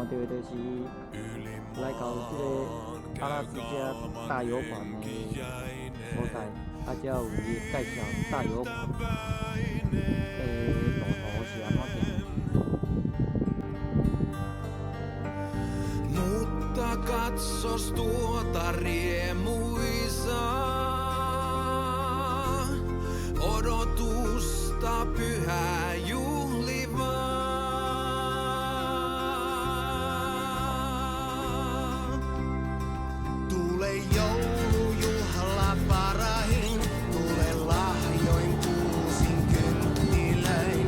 到就是来到这个阿拉斯加大油盘的所在，才有伊介绍大油盘的路途是安怎行。Mutta katsos tuota riemuisaa, odotusta pyhää juhlivaa. Tule joulujuhla parahin, tule lahjoin kuusin kynttilöin.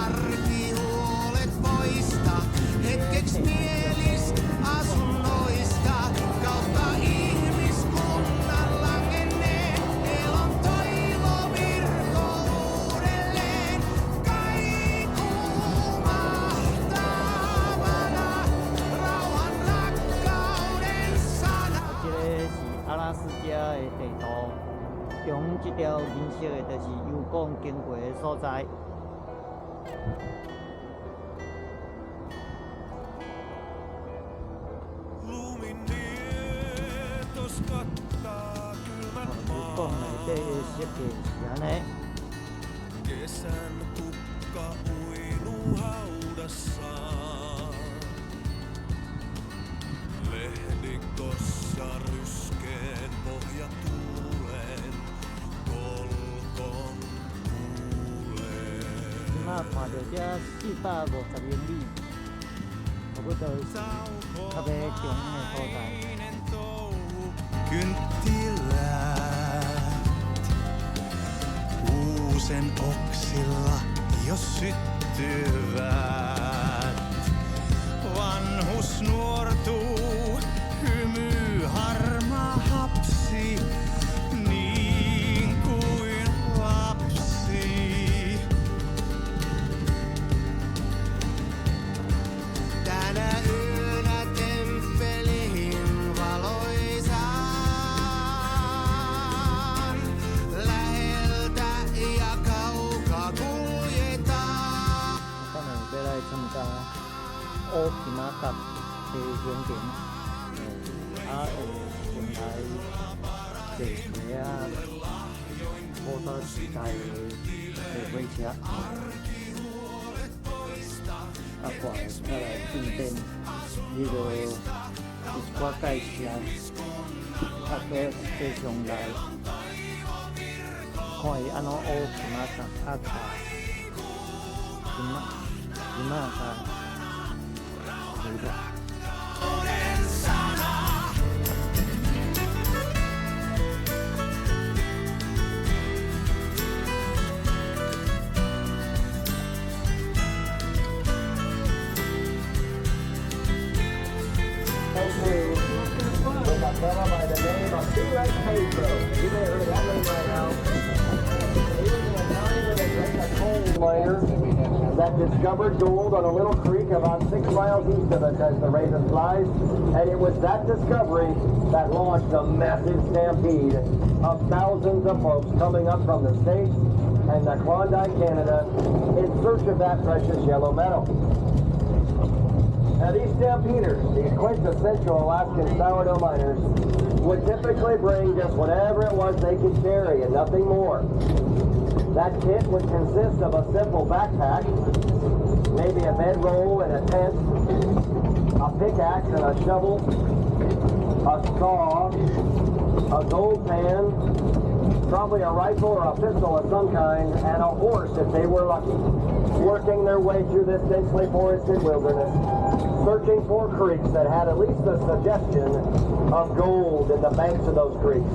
Arkihuolet poista, hetkeksi mielis asunnoista, kautta ihmiskunnan langenneen, elon toivo virko uudelleen. Kaikuu mahtavana, rauhan rakkauden sana. 这个是阿拉斯加的地图，从这条银色的，就是油管经过的所在。油管内底的设计是安尼。Kesän kukka uinuu haudassaan. Lehdikossa ryskeen pohjatuuleen kolkon kuuleen. 今仔看到这450英里，差不多较尾中的所在。 Kynttilät kuusen oksilla jo syttyvät. Vanhus nuortuu, hymy harmaa hapsi, niin kuin lapsi. Tänä yönä temppeliin valoisaan, läheltä ja kaukaa kuljetaan. 当然要来参加乌皮马达的行程，先来坐车啊，摩托时代的火车，过来再来进店，伊就有一寡介绍，再上来看伊安怎乌皮马达今仔才回来。With a fellow by the name of Dredge. You may have heard of that name by now. He was an Italian coal miner that discovered gold on a little creek about 6 miles east of us as the Raven flies. And it was that discovery that launched a massive stampede of thousands of folks coming up from the States and the Klondike, Canada, in search of that precious yellow metal. Now these stampeders, these quintessential Alaskan sourdough miners, would typically bring just whatever it was they could carry and nothing more. That kit would consist of a simple backpack, maybe a bedroll and a tent, a pickaxe and a shovel, a saw, a gold pan, probably a rifle or a pistol of some kind, and a horse if they were lucky, working their way through this densely forested wilderness, searching for creeks that had at least a suggestion of gold in the banks of those creeks.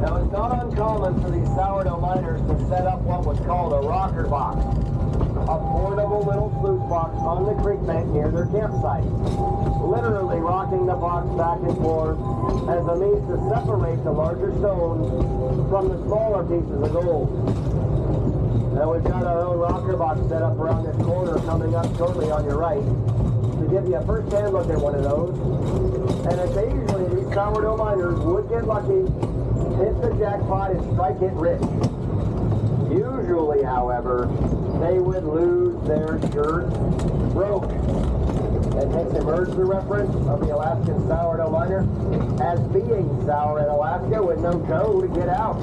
Now, it's not uncommon for these sourdough miners to set up what was called a rocker box, a portable little sluice box on the creek bank near their campsite, literally rocking the box back and forth as a means to separate the larger stones from the smaller pieces of gold. Now, we've got our own rocker box set up around this corner coming up shortly on your right to give you a first-hand look at one of those. And occasionally, these sourdough miners would get lucky, hit the jackpot, and strike it rich. Usually, however, they would lose their shirt broke. And hence emerged the reference of the Alaskan sourdough miner as being sour in Alaska with no dough to get out.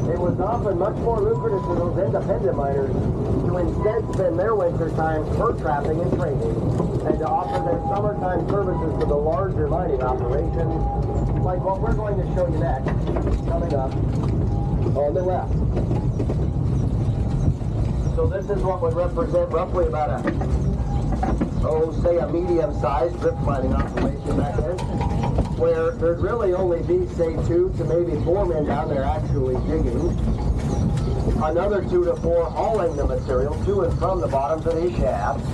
It was often much more lucrative for those independent miners to instead spend their winter time fur trapping and trading, and to offer their summertime services to the larger mining operations, like what we're going to show you next, coming up on the left. So this is what would represent roughly about say a medium-sized drift mining operation back then, where there'd really only be, say, 2 to maybe 4 men down there actually digging, another 2 to 4 hauling the material to and from the bottom to these shafts,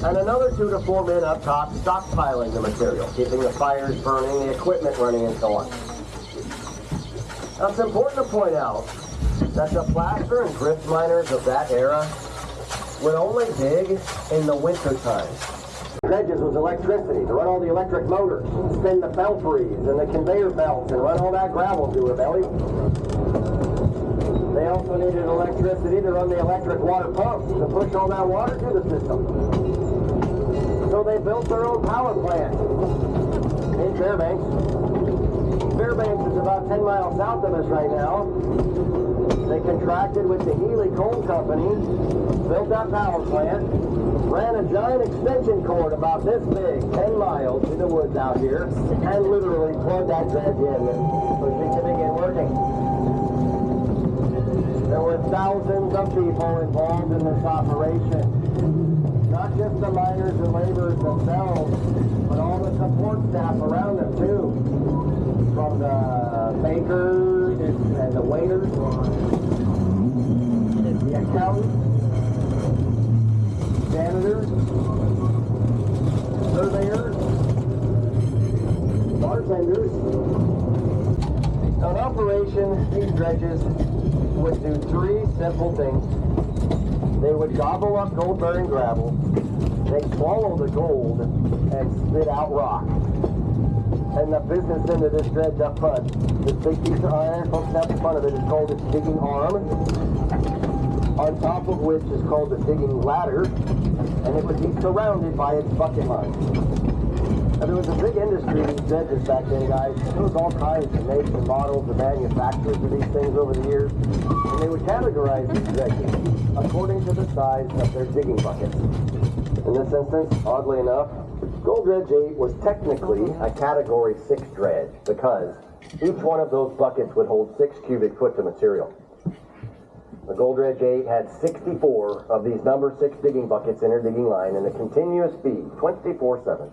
and another 2 to 4 men up top stockpiling the material, keeping the fires burning, the equipment running, and so on. Now, it's important to point out that the placer and drift miners of that era would only dig in the winter time. Dredges was electricity to run all the electric motors, spin the belfries and the conveyor belts and run all that gravel to her belly. They also needed electricity to run the electric water pumps to push all that water through the system. So they built their own power plant in Fairbanks. Fairbanks is about 10 miles south of us right now. They contracted with the Healy Coal Company, built that power plant, ran a giant extension cord about this big, 10 miles in the woods out here, and literally plugged that dredge in so she could begin working. There were thousands of people involved in this operation. Not just the miners and laborers themselves, but all the support staff around them too. From the bakers and the waiters, the accountants, janitors, surveyors, bartenders. On operation, these dredges would do 3 simple things. They would gobble up gold-bearing gravel, they'd swallow the gold, and spit out rock. And the business end of this dredge up front, this big piece of iron folks out the front of it is called its digging arm, on top of which is called the digging ladder, and it would be surrounded by its bucket line. Now, there was a big industry in these dredges back then, guys. There was all kinds of makes and models and manufacturers of these things over the years, and they would categorize these dredges according to the size of their digging buckets. In this instance, oddly enough, Gold Dredge 8 was technically a Category 6 dredge because each one of those buckets would hold 6 cubic foot of material. The Gold Dredge 8 had 64 of these number 6 digging buckets in her digging line and a continuous feed, 24/7.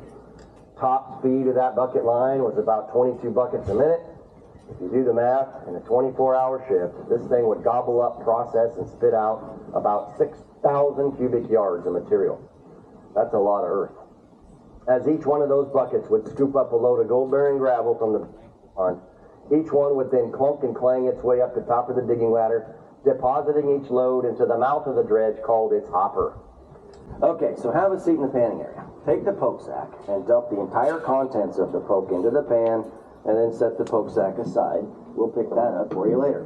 Top speed of that bucket line was about 22 buckets a minute. If you do the math, in a 24-hour shift, this thing would gobble up, process, and spit out about 6,000 cubic yards of material. That's a lot of earth. As each one of those buckets would scoop up a load of gold-bearing gravel from the pond, each one would then clunk and clang its way up the top of the digging ladder, depositing each load into the mouth of the dredge called its hopper. Okay, so have a seat in the panning area. Take the poke sack and dump the entire contents of the poke into the pan, and then set the poke sack aside. We'll pick that up for you later.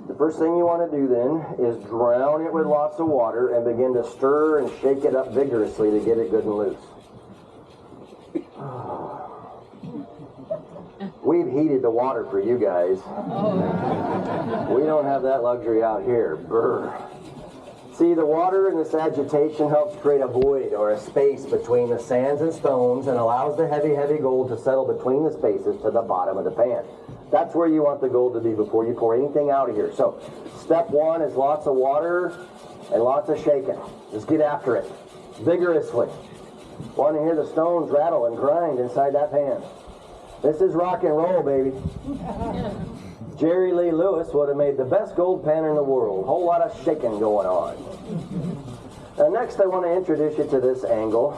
The first thing you want to do then is drown it with lots of water and begin to stir and shake it up vigorously to get it good and loose. We've heated the water for you guys. We don't have that luxury out here. Brr. See, the water in this agitation helps create a void or a space between the sands and stones and allows the heavy, heavy gold to settle between the spaces to the bottom of the pan. That's where you want the gold to be before you pour anything out of here. So, step 1 is lots of water and lots of shaking. Just get after it vigorously. Want to hear the stones rattle and grind inside that pan. This is rock and roll, baby. Jerry Lee Lewis would have made the best gold pan in the world. Whole lot of shaking going on. Now next I want to introduce you to this angle.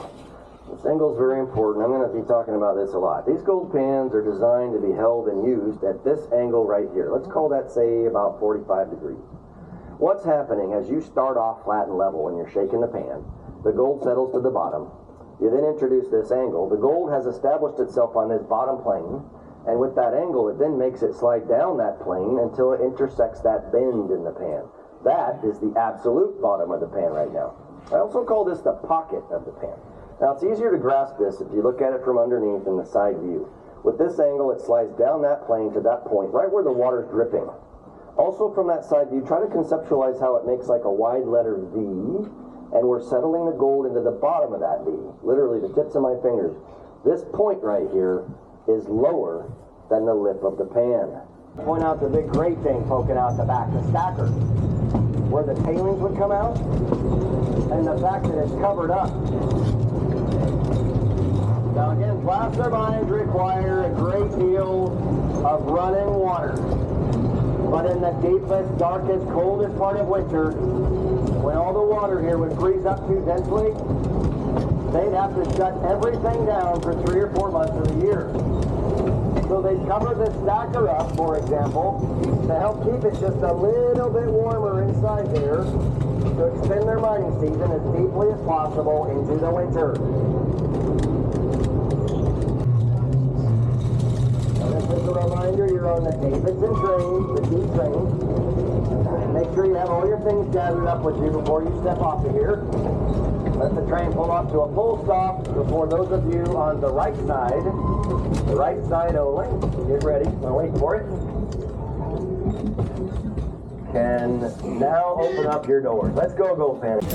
This angle is very important. I'm going to be talking about this a lot. These gold pans are designed to be held and used at this angle right here. Let's call that, say, about 45 degrees. What's happening as you start off flat and level when you're shaking the pan, the gold settles to the bottom. You then introduce this angle. The gold has established itself on this bottom plane, And with that angle, it then makes it slide down that plane until it intersects that bend in the pan. That is the absolute bottom of the pan right now. I also call this the pocket of the pan. Now, it's easier to grasp this if you look at it from underneath in the side view. With this angle, it slides down that plane to that point, right where the water's dripping. Also from that side view, try to conceptualize how it makes like a wide letter V, and we're settling the gold into the bottom of that V, literally the tips of my fingers. This point right here is lower than the lip of the pan. Point out the big gray thing poking out the back, the stacker, where the tailings would come out, and the fact that it's covered up. Now again, placer mines require a great deal of running water. But in the deepest, darkest, coldest part of winter, when all the water here would freeze up too densely, they'd have to shut everything down for 3 or 4 months of the year. So they'd cover the stacker up, for example, to help keep it just a little bit warmer inside there, to extend their mining season as deeply as possible into the winter. Just a reminder, you're on the Davidson train, the D train. Make sure you have all your things gathered up with you before you step off of here. Let the train pull up to a full stop before those of you on the right side only, get ready, I'll wait for it, can now open up your doors. Let's go, Fanny.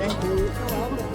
Thank you.